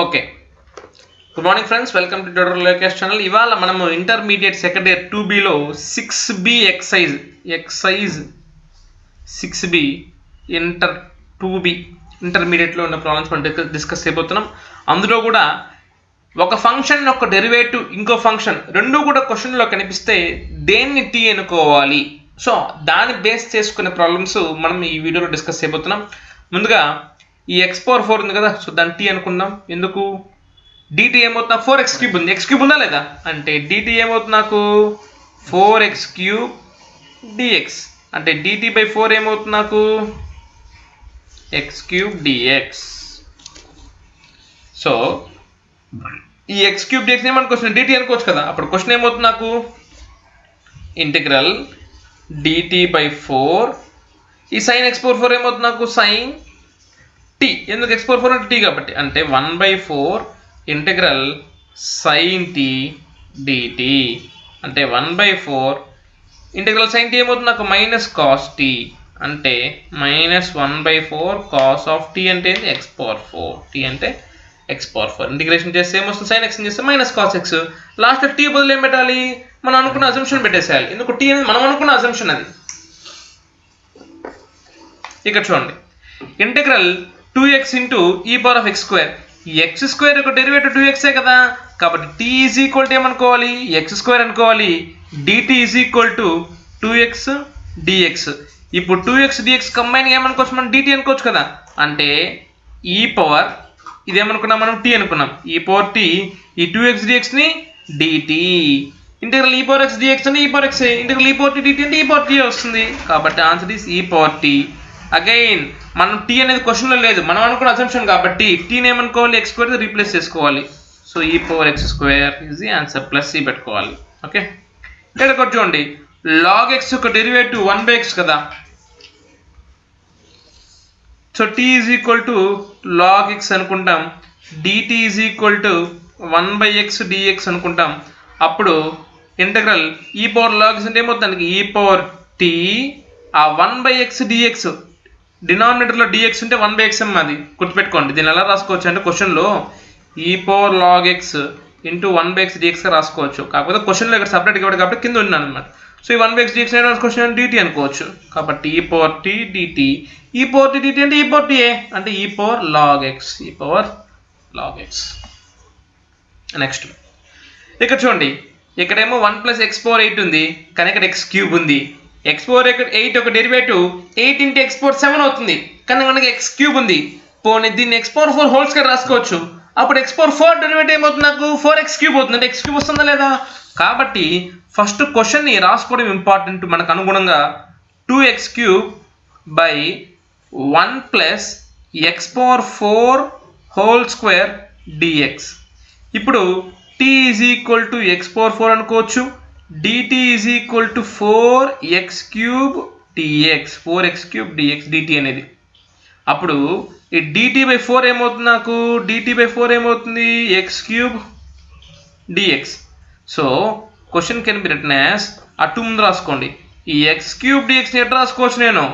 Okay, good morning friends, welcome to tutorial Lokesh channel. ఇవాళ మనము intermediate second year 2Bలో 6B exercise 6B inter 2B ఇంటర్మీడియట్లో ఉన్న problems మనం డిస్కస్ చేయబోతున్నాం. అందులో కూడా ఒక ఫంక్షన్ ఒక డెరివేటివ్ ఇంకో ఫంక్షన్ రెండు కూడా క్వశ్చన్లో కనిపిస్తే దేన్ని టీ అనుకోవాలి, సో దాన్ని బేస్ చేసుకునే ప్రాబ్లమ్స్ మనం ఈ వీడియోలో డిస్కస్ చేయబోతున్నాం. ముందుగా ఈ x⁴ ఉంది కదా, సో దాన్ని టీ అనుకుందాం. ఎందుకు? dt ఏమవుతుంది? 4x³ ఉంది. x³ ఉందా లేదా అంటే dt ఏమవుతుంది నాకు 4x³ dx అంటే dt/4 ఏమవుతుంది నాకు x³ dx. సో ఈ x³ dx ఏమనుకోవచ్చు, dt అనుకోవచ్చు కదా. అప్పుడు క్వశ్చన్ ఏమవుతుంది నాకు ఇంటిగ్రల్ dt/4 ఈ sin x⁴ ఏమవుతుంది నాకు sin t. ఎందుకు x⁴ అంటే t కాబట్టి, అంటే 1/4 ఇంటిగ్రల్ sin t dt అంటే 1/4 ఇంటిగ్రల్ sin t ఏమవుతుంది నాకు మైనస్ cos t అంటే -1/4 cos of t అంటే x⁴. t అంటే x⁴. ఇంటిగ్రేషన్ చేస్తే ఏమొస్తుంది, sin x చేస్తే minus cos x. Last t బదులు ఏం పెట్టాలి, మనం అనుకున్న అజంప్షన్ పెట్టేసేయాలి. ఎందుకు t అనేది మనం అనుకున్న అజంప్షన్ అది. ఇక్కడ చూడండి, integral 2x into e⁴x². x² యొక్క డెరివేటివ్ 2xే కదా, కాబట్టి t ఈజ్ ఈక్వల్ టు ఏమనుకోవాలి, x² అనుకోవాలి. dt is equal to 2x dx. ఇప్పుడు 2x dx కంబైన్ ఏమనుకోవచ్చు, మనం dt అనుకోవచ్చు కదా. అంటే ఇదేమనుకున్నాం మనం t అనుకున్నాం, e⁴t ఈ 2x dx ని dt. ఇంటిగ్రల్ e⁴x dx అంటే e⁴x, ఇంటిగ్రల్ e⁴t dt అంటే e⁴t వస్తుంది. కాబట్టి ఆన్సర్ ఈస్ e⁴t. అగైన్ మనం టీ అనేది క్వశ్చన్లో లేదు, మనం అనుకున్న అజంప్షన్ కాబట్టి టీని ఏమనుకోవాలి, x² రీప్లేస్ చేసుకోవాలి. So e⁴x² is the answer, plus c పెట్టుకోవాలి. ఓకే, ఇక్కడ చూడండి log x యొక్క డెరివేటివ్ 1/x కదా. So t is equal to log x అనుకుంటాం, dt is equal to 1/x dx అనుకుంటాం. అప్పుడు ఇంటగ్రల్ e⁴log x అంటే ఏమవుతుంది, e⁴t ఆ 1/x dx డినామినేటర్లో dx ఉంటే 1/x అది గుర్తుపెట్టుకోండి. దీన్ని ఎలా రాసుకోవచ్చు అంటే క్వశ్చన్లో e⁴log x ఇంటూ 1/x dxగా రాసుకోవచ్చు. కాకపోతే క్వశ్చన్లో ఇక్కడ సపరేట్గా ఇవ్వడు కాబట్టి కింద ఉన్నాను అనమాట. సో ఈ 1/x dx క్వశ్చన్ dt అనుకోవచ్చు. కాబట్టి e⁴t dt, e⁴t dt అంటే e⁴ta అంటే e⁴log x. నెక్స్ట్ ఇక్కడ చూడండి, ఇక్కడేమో 1 + x⁴8 ఉంది, కానీ ఇక్కడ x³ ఉంది. x⁴8 ఒక డెరివేటివ్ 8 × x⁴7 అవుతుంది, కానీ మనకి x³ ఉంది. పోనీ దీన్ని x⁴4 హోల్ స్క్వేర్ రాసుకోవచ్చు. అప్పుడు x⁴4 డెరివేటివ్ ఏమవుతుంది నాకు 4x³ అవుతుంది. అంటే x³ వస్తుందా లేదా. కాబట్టి ఫస్ట్ క్వశ్చన్ని రాసుకోవడం ఇంపార్టెంట్. మనకు అనుగుణంగా 2x³ / 1 + x⁴4 whole square dx. ఇప్పుడు t is equal to x⁴4 అనుకోవచ్చు, dt is equal to 4x³ dx, 4x³ dx dt అనేది. అప్పుడు ఈ dt/4 ఏమవుతుంది నాకు, dt/4 ఏమవుతుంది x³ dx. So question can be written as, అటు ముందు రాసుకోండి, ఈ x³ dx ఎట్లా రాసుకోవచ్చు, నేను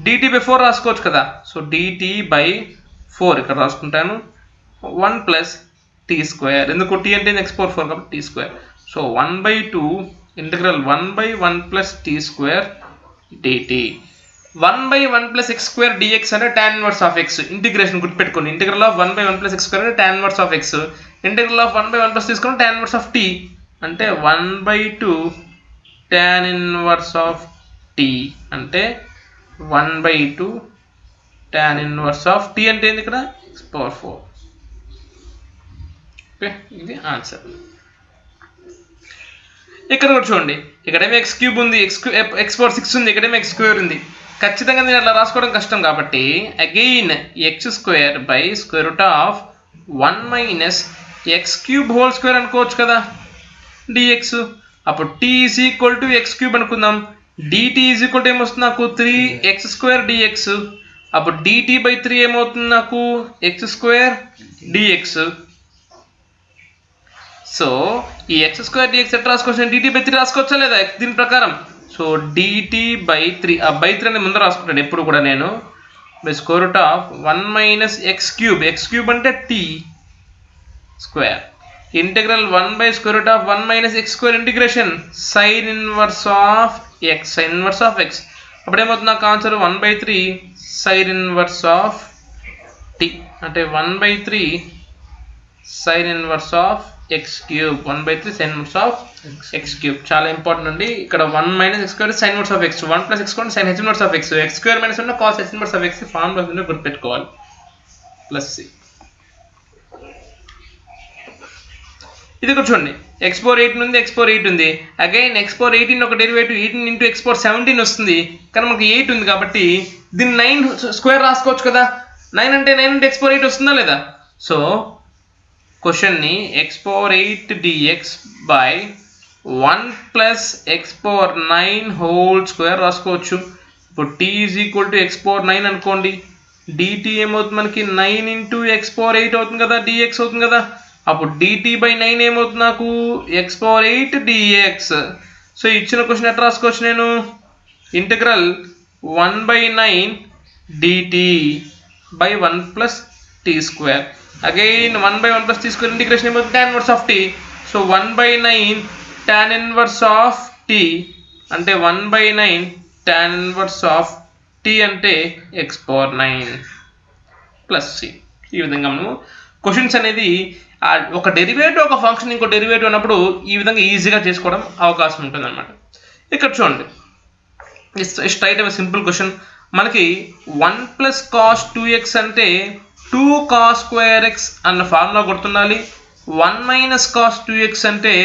dt/4 రాసుకోవచ్చు కదా. సో dt/4 ఇక్కడ రాసుకుంటాను, 1 + t². ఎందుకు t అంటే x⁴4 కాబట్టి t². So 1/2 integral 1/1 + t² dt. 1/1 + x² dx అంటే tan 1 x. ఇంటిగ్రేషన్ గుర్తుపెట్టుకోండి, ఇంటిగ్రల్ ఆఫ్ 1/1 + x² అంటే tan 1 x. ఇంటిగ్రల్ ఆఫ్ 1/1 + తీసుకుని tan 1 t అంటే 1/2 tan 1 t అంటే 1/2 tan 1 t అంటే ఏంది ఇక్కడ x⁴4. ఓకే, ఇది ఆన్సర్. ఇక్కడ కూడా చూడండి, ఇక్కడేమో x³ ఉంది, x⁴6 ఉంది, ఇక్కడేమో x² ఉంది. ఖచ్చితంగా నేను అట్లా రాసుకోవడం కష్టం కాబట్టి again x² / 1 - x³ whole square అనుకోవచ్చు కదా dx. అప్పుడు t is equal to x³ అనుకుందాం, dt ఈజ్ ఈక్వల్ టు ఏమొస్తుంది నాకు 3x² dx. అప్పుడు dt/3 ఏమవుతుంది నాకు x² dx. సో ఈ x² dx ఎట్లా రాసుకోవచ్చు, dt/3 రాసుకోవచ్చా లేదా దీని ప్రకారం. సో dt/3 ఆ /3 అనేది ముందు రాసుకుంటాను ఎప్పుడు కూడా నేను. √1 - x³ అంటే t square integral 1/√1 minus x square integration sine inverse of x అప్పుడేమవుతుంది నాకు answer 1/3 sine inverse of tea అంటే 1/3 sine inverse of x cube 1/3 sine inverse of x cube చాలా ఇంపార్టెంట్ అండి. ఇక్కడ 1 minus x square sine inverse of x 1 plus x square sine h inverse of x x square minus 1 cos h inverse of x formula గుర్తుపెట్టుకోవాలి plus C. ఇది కూడా చూడండి x⁴8 ఉంది x⁴8 ఉంది again x⁴18 ఒక derivative 18 into x⁴17 వస్తుంది కానీ మనకి 8 ఉంది కాబట్టి దీన్ని 9 స్క్వేర్ రాసుకోవచ్చు కదా. 9 అంటే x⁴8 వస్తుందా లేదా. సో క్వశ్చన్ని x⁴8 dx by 1 plus x⁴9 whole square రాసుకోవచ్చు. ఇప్పుడు t x⁴9 అనుకోండి dt ఏమవుతుంది మనకి 9 ఇంటూ x⁴8 అవుతుంది కదా dx అవుతుంది కదా. అప్పుడు dt/9 ఏమవుతుంది నాకు x⁴8 dx. సో ఇచ్చిన క్వశ్చన్ ఎట్లా రాసుకోవచ్చు నేను integral 1/9 dt by 1 plus T square again 1/1 plus T square integration ఏమవుతుంది tan inverse of T. So 1/9 tan inverse of tea అంటే 1/9 tan ఇన్వర్స్ ఆఫ్ టీ అంటే x⁴9 ప్లస్ సి. ఈ విధంగా మనము క్వశ్చన్స్ అనేది ఒక డెరివేటివ్ ఒక ఫంక్షన్ ఇంకో డెరివేటివ్ అన్నప్పుడు ఈ విధంగా ఈజీగా చేసుకోవడం అవకాశం ఉంటుంది అనమాట. ఇక్కడ చూడండి స్ట్రైట్ అవే సింపుల్ క్వశ్చన్ మనకి 1 ప్లస్ కాస్ 2x అంటే 2 కాస్ స్క్వేర్ ఎక్స్ అన్న ఫార్ములా గుర్తుండాలి. 1 మైనస్ కాస్ 2x అంటే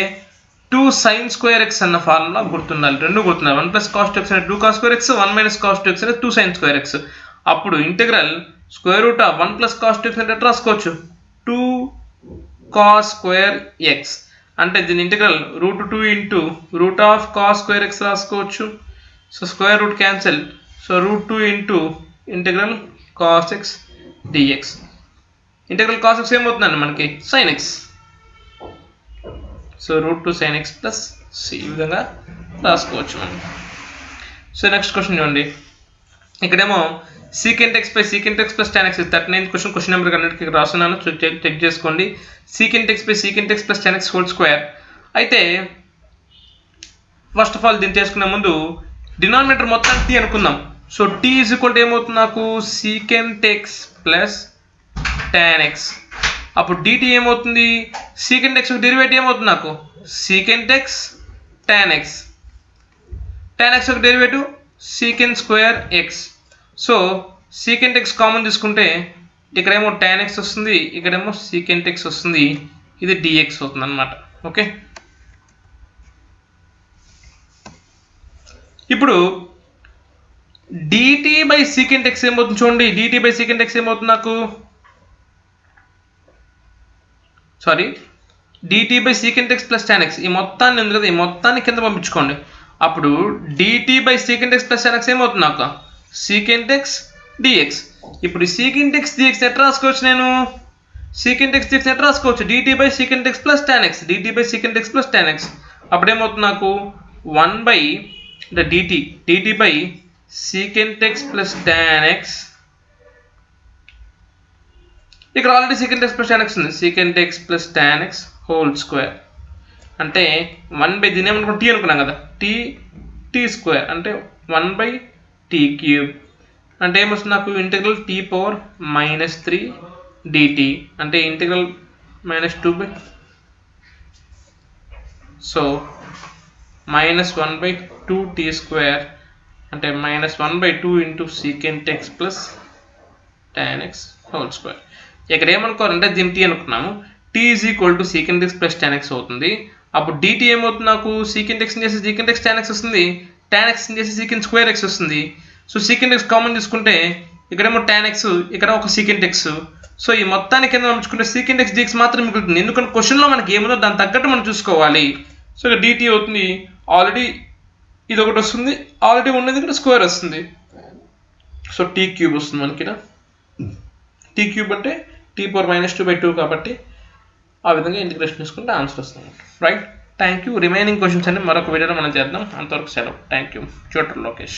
2 సైన్ స్క్వేర్ ఎక్స్ అన్న ఫార్ములా గుర్తుండాలి. రెండు గుర్తుండాలి. 1 ప్లస్ కాస్ 2x అంటే 2 cos square X 1 minus cos 2x అంటే 2 సైన్ స్క్వేర్ ఎక్స్. అప్పుడు ఇంటిగ్రల్ √1 ప్లస్ కాస్ 2x అంటే ఎట్లా రాసుకోవచ్చు 2 కాస్ స్క్వేర్ ఎక్స్ అంటే దీని integral √2 into root of cos square x రాసుకోవచ్చు. So square root cancel. So √2 into integral cos x dx. Integral cos x ఏమవుతుందండి మనకి sine x. So √2 sine x plus c ఈ విధంగా రాసుకోవచ్చు మనం. సో నెక్స్ట్ క్వశ్చన్ చూడండి ఇక్కడేమో secant x by secant x plus tan x 39th question number అన్నిటికీ రాస్తున్నాను చెక్ చేసుకోండి. secant x by secant x plus tan x whole square అయితే ఫస్ట్ ఆఫ్ ఆల్ దీన్ని చేసుకునే ముందు డినామినేటర్ మొత్తం t అనుకుందాం. సో t ఏమవుతుంది నాకు secant x plus tan x. అప్పుడు dt ఏమవుతుంది secant x డెరివేటివ్ ఏమవుతుంది నాకు secant x tan x. tan x ఒక derivative secant square x. So secant x common తీసుకుంటే ఇక్కడేమో tan x వస్తుంది ఇక్కడేమో secant x వస్తుంది ఇది dx అవుతుంది అనమాట. ఓకే ఇప్పుడు dt బై secant x ఏమవుతుంది చూడండి dt బై secant x ఏమవుతుంది నాకు dt by secant x plus tan x ఈ మొత్తాన్ని ఉంది కదా ఈ మొత్తాన్ని కింద పంపించుకోండి. అప్పుడు dt by secant x plus tan x ఏమవుతుంది నాకు secant x dx. ఇప్పుడు secant x dx ఎట్లా రాసుకోవచ్చు నేను secant x dx ఎట్లా రాసుకోవచ్చు dt by secant x plus tan x dt by secant x plus tan x. అప్పుడు ఏమవుతుంది నాకు 1 by dt by secant x plus tan x. ఇక్కడ already secant x plus tan x ఉంది secant x plus tan x whole square అంటే 1 by దీని ఏమనుకున్నాం t అనుకున్నాం కదా t స్క్వేర్ అంటే 1 బై టీ క్యూబ్ అంటే ఏమొస్తుంది నాకు ఇంటిగ్రల్ t⁻³ dt అంటే integral -2 by so -1/2 t square అంటే -1/2 into secant x plus tan x whole square. ఇక్కడ ఏమనుకోవాలంటే దీన్ని t అనుకున్నాము t secant x plus tan x అవుతుంది. అప్పుడు dt ఏమవుతుంది నాకు secant x చేసి secant x tan x వస్తుంది tan x చేసి secant స్క్వేర్ x వస్తుంది. సో secant x కామన్ తీసుకుంటే ఇక్కడేమో tan x ఇక్కడ ఒక secant x. సో ఈ మొత్తాన్ని కింద పంపించుకుంటే secant x dx మాత్రం మిగులుతుంది ఎందుకంటే క్వశ్చన్లో మనకి ఏముందో దాని తగ్గట్టు మనం చూసుకోవాలి. సో ఇక్కడ dt అవుతుంది ఆల్రెడీ ఇది ఒకటి వస్తుంది ఆల్రెడీ ఉన్నది ఇక్కడ స్క్వేర్ వస్తుంది. సో t³ వస్తుంది మనకి t³ అంటే t⁻²/2 కాబట్టి ఆ విధంగా ఇంటిగ్రేషన్ చేసుకుంటే ఆన్సర్ వస్తుంది right. Thank you. Remaining questions అన్ని మరొక వీడియోలో మనం చేద్దాం. అంతవరకు సెలవు. Thank you. ట్యూటర్ లోకేష్.